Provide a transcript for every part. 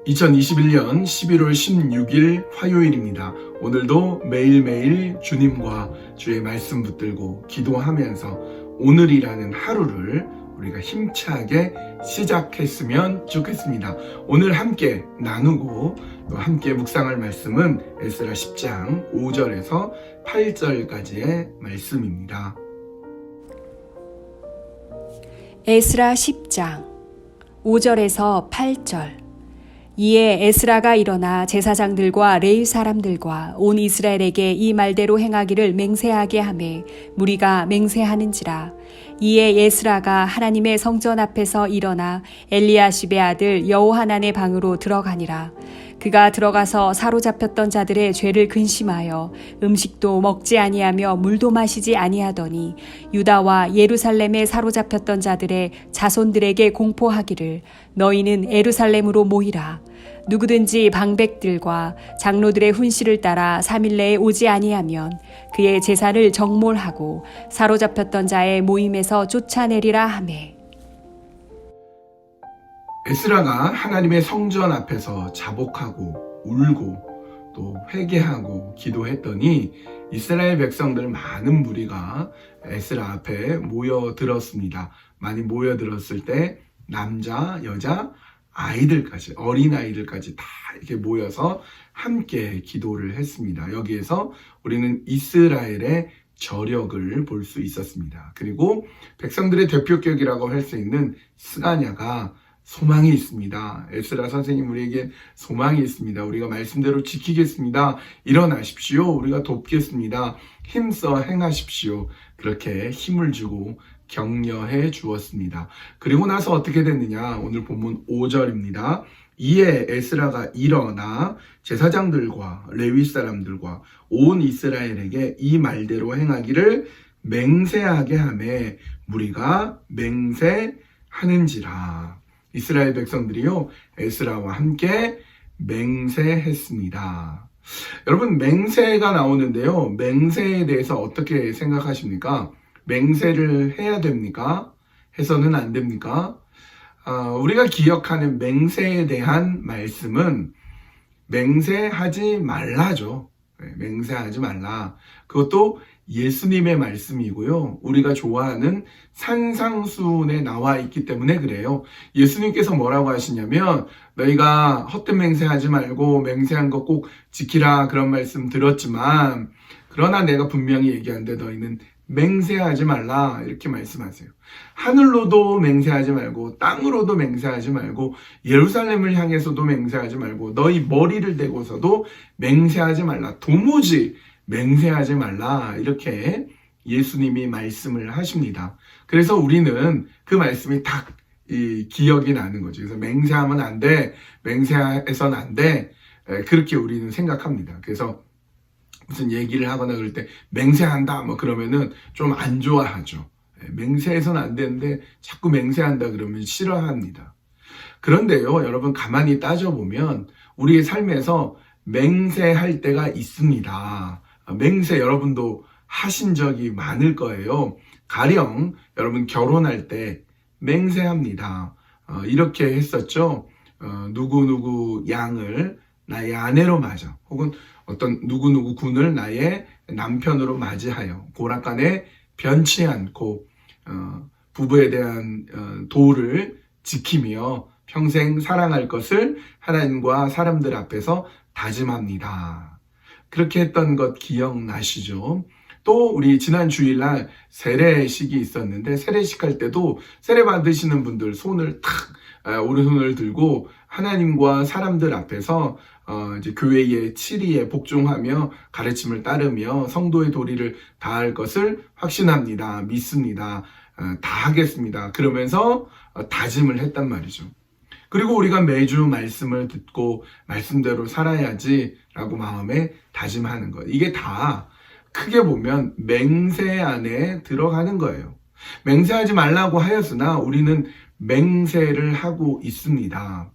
2021년 11월 16일 화요일입니다. 오늘도 매일매일 주님과 주의 말씀 붙들고 기도하면서 오늘이라는 하루를 우리가 힘차게 시작했으면 좋겠습니다. 오늘 함께 나누고 또 함께 묵상할 말씀은 에스라 10장 5절에서 8절까지의 말씀입니다. 에스라 10장 5절에서 8절. 이에 에스라가 일어나 제사장들과 레위 사람들과 온 이스라엘에게 이 말대로 행하기를 맹세하게 하매 무리가 맹세하는지라. 이에 에스라가 하나님의 성전 앞에서 일어나 엘리야십의 아들 여호하난의 방으로 들어가니라. 그가 들어가서 사로잡혔던 자들의 죄를 근심하여 음식도 먹지 아니하며 물도 마시지 아니하더니 유다와 예루살렘에 사로잡혔던 자들의 자손들에게 공포하기를 너희는 예루살렘으로 모이라. 누구든지 방백들과 장로들의 훈시를 따라 3일 내에 오지 아니하면 그의 제사를 정몰하고 사로잡혔던 자의 모임에서 쫓아내리라 하매. 에스라가 하나님의 성전 앞에서 자복하고 울고 또 회개하고 기도했더니 이스라엘 백성들 많은 무리가 에스라 앞에 모여들었습니다. 많이 모여들었을 때 남자, 여자, 아이들까지, 어린아이들까지 다 이렇게 모여서 함께 기도를 했습니다. 여기에서 우리는 이스라엘의 저력을 볼 수 있었습니다. 그리고 백성들의 대표격이라고 할 수 있는 스가냐가 소망이 있습니다. 에스라 선생님 우리에게 소망이 있습니다. 우리가 말씀대로 지키겠습니다. 일어나십시오. 우리가 돕겠습니다. 힘써 행하십시오. 그렇게 힘을 주고 격려해 주었습니다. 그리고 나서 어떻게 됐느냐? 오늘 본문 5절입니다. 이에 에스라가 일어나 제사장들과 레위 사람들과 온 이스라엘에게 이 말대로 행하기를 맹세하게 하매 무리가 맹세하는지라. 이스라엘 백성들이요 에스라와 함께 맹세했습니다. 여러분 맹세가 나오는데요. 맹세에 대해서 어떻게 생각하십니까? 맹세를 해야 됩니까? 해서는 안 됩니까? 우리가 기억하는 맹세에 대한 말씀은 맹세하지 말라죠. 맹세하지 말라. 그것도 예수님의 말씀이고요. 우리가 좋아하는 산상수훈에 나와 있기 때문에 그래요. 예수님께서 뭐라고 하시냐면 너희가 헛된 맹세하지 말고 맹세한 거 꼭 지키라 그런 말씀 들었지만 그러나 내가 분명히 얘기하는데 너희는 맹세하지 말라 이렇게 말씀하세요. 하늘로도 맹세하지 말고 땅으로도 맹세하지 말고 예루살렘을 향해서도 맹세하지 말고 너희 머리를 대고서도 맹세하지 말라. 도무지 맹세하지 말라 이렇게 예수님이 말씀을 하십니다. 그래서 우리는 그 말씀이 딱 기억이 나는 거죠. 그래서 맹세하면 안 돼, 맹세해서는 안 돼 그렇게 우리는 생각합니다. 그래서 무슨 얘기를 하거나 그럴 때 맹세한다 뭐 그러면은 좀 안 좋아하죠. 맹세해서는 안 되는데 자꾸 맹세한다 그러면 싫어합니다. 그런데요 여러분 가만히 따져보면 우리의 삶에서 맹세할 때가 있습니다. 맹세 여러분도 하신 적이 많을 거예요. 가령 여러분 결혼할 때 맹세합니다. 이렇게 했었죠. 누구누구 양을 나의 아내로 맞아 혹은 어떤 누구누구 군을 나의 남편으로 맞이하여 고락간에 변치 않고 부부에 대한 도를 지키며 평생 사랑할 것을 하나님과 사람들 앞에서 다짐합니다. 그렇게 했던 것 기억나시죠? 또 우리 지난 주일날 세례식이 있었는데 세례식 할 때도 세례 받으시는 분들 손을 오른손을 들고 하나님과 사람들 앞에서 이제 교회의 치리에 복종하며 가르침을 따르며 성도의 도리를 다할 것을 확신합니다. 믿습니다. 다 하겠습니다. 그러면서 다짐을 했단 말이죠. 그리고 우리가 매주 말씀을 듣고 말씀대로 살아야지라고 마음에 다짐하는 것. 이게 다 크게 보면 맹세 안에 들어가는 거예요. 맹세하지 말라고 하였으나 우리는 맹세를 하고 있습니다.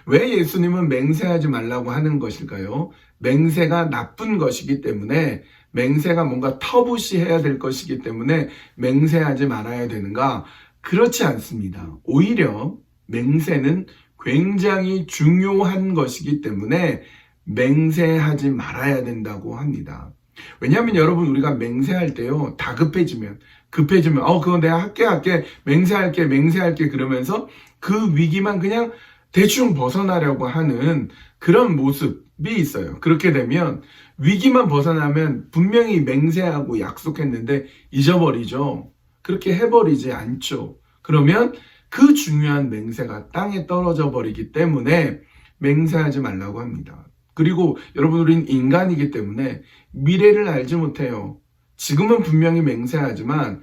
왜 예수님은 맹세하지 말라고 하는 것일까요? 맹세가 나쁜 것이기 때문에 맹세가 뭔가 터부시해야 될 것이기 때문에 맹세하지 말아야 되는가? 그렇지 않습니다. 오히려 맹세는 굉장히 중요한 것이기 때문에 맹세하지 말아야 된다고 합니다. 왜냐하면 여러분, 우리가 맹세할 때요, 다급해지면 그건 내가 할게 맹세할게 그러면서 그 위기만 그냥 대충 벗어나려고 하는 그런 모습이 있어요. 그렇게 되면 위기만 벗어나면 분명히 맹세하고 약속했는데 잊어버리죠. 그렇게 해버리지 않죠. 그러면 그 중요한 맹세가 땅에 떨어져 버리기 때문에 맹세하지 말라고 합니다. 그리고 여러분, 우린 인간이기 때문에 미래를 알지 못해요. 지금은 분명히 맹세하지만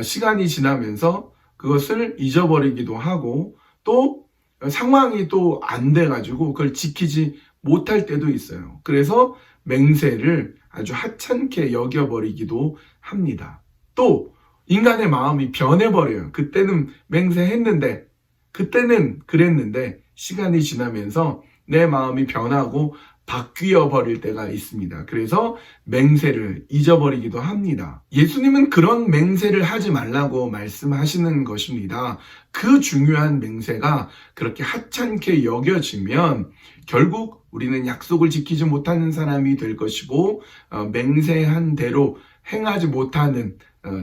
시간이 지나면서 그것을 잊어버리기도 하고 또 상황이 또 안 돼가지고 그걸 지키지 못할 때도 있어요. 그래서 맹세를 아주 하찮게 여겨버리기도 합니다. 또 인간의 마음이 변해버려요. 그때는 맹세했는데, 그때는 그랬는데 시간이 지나면서 내 마음이 변하고 바뀌어 버릴 때가 있습니다. 그래서 맹세를 잊어버리기도 합니다. 예수님은 그런 맹세를 하지 말라고 말씀하시는 것입니다. 그 중요한 맹세가 그렇게 하찮게 여겨지면 결국 우리는 약속을 지키지 못하는 사람이 될 것이고, 맹세한 대로 행하지 못하는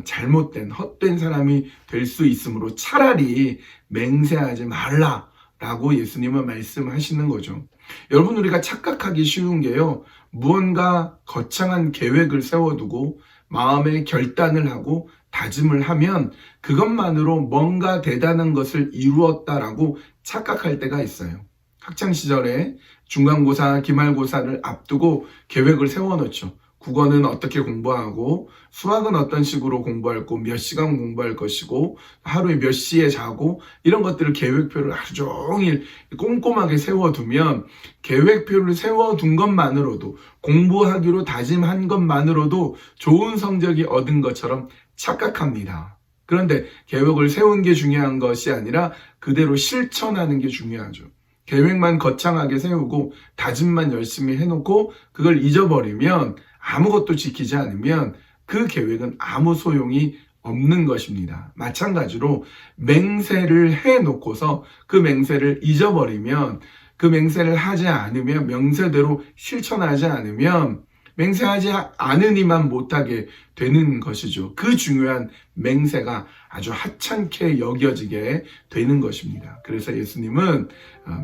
잘못된 헛된 사람이 될 수 있으므로 차라리 맹세하지 말라라고 예수님은 말씀하시는 거죠. 여러분, 우리가 착각하기 쉬운 게요, 무언가 거창한 계획을 세워두고 마음에 결단을 하고 다짐을 하면 그것만으로 뭔가 대단한 것을 이루었다라고 착각할 때가 있어요. 학창시절에 중간고사, 기말고사를 앞두고 계획을 세워놓죠. 국어는 어떻게 공부하고 수학은 어떤 식으로 공부할 거, 몇 시간 공부할 것이고 하루에 몇 시에 자고, 이런 것들을 계획표를 하루 종일 꼼꼼하게 세워두면 계획표를 세워둔 것만으로도, 공부하기로 다짐한 것만으로도 좋은 성적이 얻은 것처럼 착각합니다. 그런데 계획을 세운 게 중요한 것이 아니라 그대로 실천하는 게 중요하죠. 계획만 거창하게 세우고 다짐만 열심히 해놓고 그걸 잊어버리면, 아무것도 지키지 않으면 그 계획은 아무 소용이 없는 것입니다. 마찬가지로 맹세를 해놓고서 그 맹세를 잊어버리면, 그 맹세를 하지 않으면, 명세대로 실천하지 않으면 맹세하지 않으니만 못하게 되는 것이죠. 그 중요한 맹세가 아주 하찮게 여겨지게 되는 것입니다. 그래서 예수님은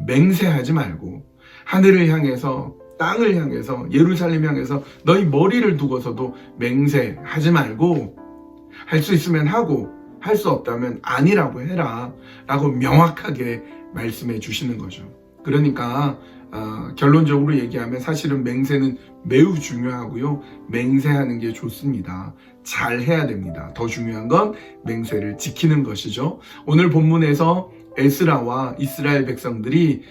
맹세하지 말고 하늘을 향해서, 땅을 향해서, 예루살렘 향해서 너희 머리를 두고서도 맹세하지 말고, 할 수 있으면 하고 할 수 없다면 아니라고 해라 라고 명확하게 말씀해 주시는 거죠. 그러니까 결론적으로 얘기하면 사실은 맹세는 매우 중요하고요, 맹세하는 게 좋습니다. 잘 해야 됩니다. 더 중요한 건 맹세를 지키는 것이죠. 오늘 본문에서 에스라와 이스라엘 백성들이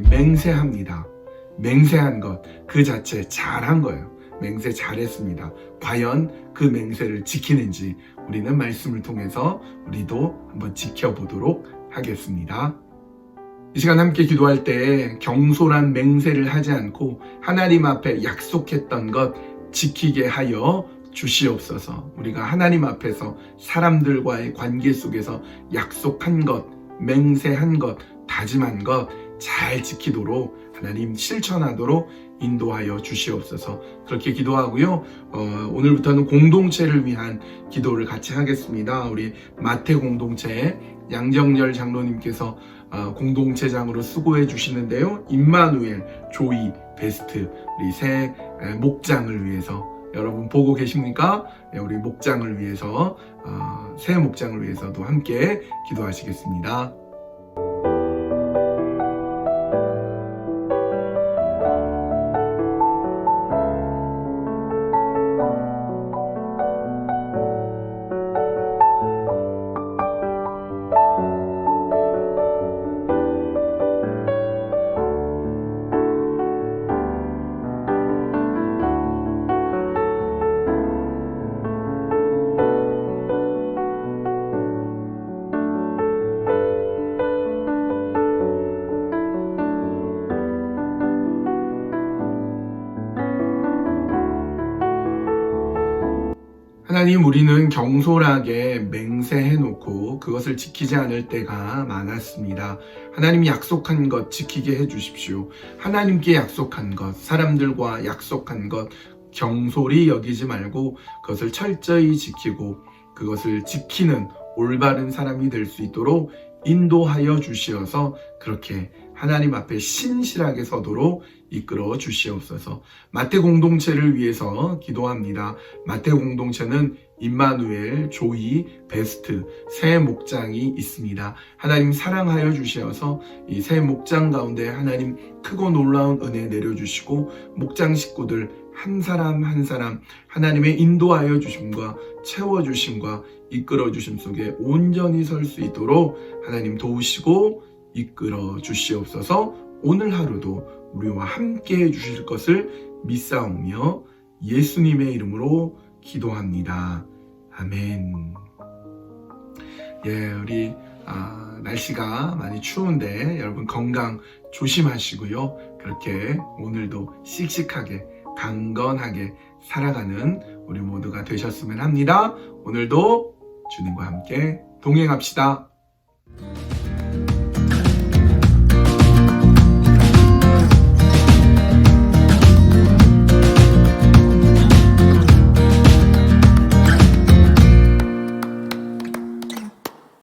맹세합니다. 맹세한 것 그 자체 잘한 거예요. 맹세 잘했습니다. 과연 그 맹세를 지키는지 우리는 말씀을 통해서 우리도 한번 지켜보도록 하겠습니다. 이 시간 함께 기도할 때 경솔한 맹세를 하지 않고 하나님 앞에 약속했던 것 지키게 하여 주시옵소서. 우리가 하나님 앞에서 사람들과의 관계 속에서 약속한 것, 맹세한 것, 다짐한 것 잘 지키도록 하나님 실천하도록 인도하여 주시옵소서. 그렇게 기도하고요. 오늘부터는 공동체를 위한 기도를 같이 하겠습니다. 우리 마태 공동체 양정열 장로님께서 공동체장으로 수고해 주시는데요. 임마누엘, 조이, 베스트 우리 새 목장을 위해서, 여러분 보고 계십니까? 우리 목장을 위해서, 새 목장을 위해서도 함께 기도하시겠습니다. 하나님, 우리는 경솔하게 맹세해놓고 그것을 지키지 않을 때가 많았습니다. 하나님이 약속한 것 지키게 해주십시오. 하나님께 약속한 것, 사람들과 약속한 것 경솔히 여기지 말고 그것을 철저히 지키고 그것을 지키는 올바른 사람이 될 수 있도록 인도하여 주시어서 그렇게 하나님 앞에 신실하게 서도록 이끌어 주시옵소서. 마태 공동체를 위해서 기도합니다. 마태 공동체는 임마누엘, 조이, 베스트 세 목장이 있습니다. 하나님 사랑하여 주시어서 이 세 목장 가운데 하나님 크고 놀라운 은혜 내려주시고 목장 식구들 한 사람 한 사람 하나님의 인도하여 주심과 채워주심과 이끌어 주심 속에 온전히 설 수 있도록 하나님 도우시고 이끌어 주시옵소서. 오늘 하루도 우리와 함께 해 주실 것을 믿사오며 예수님의 이름으로 기도합니다. 아멘. 예, 우리 날씨가 많이 추운데 여러분 건강 조심하시고요. 그렇게 오늘도 씩씩하게 강건하게 살아가는 우리 모두가 되셨으면 합니다. 오늘도 주님과 함께 동행합시다.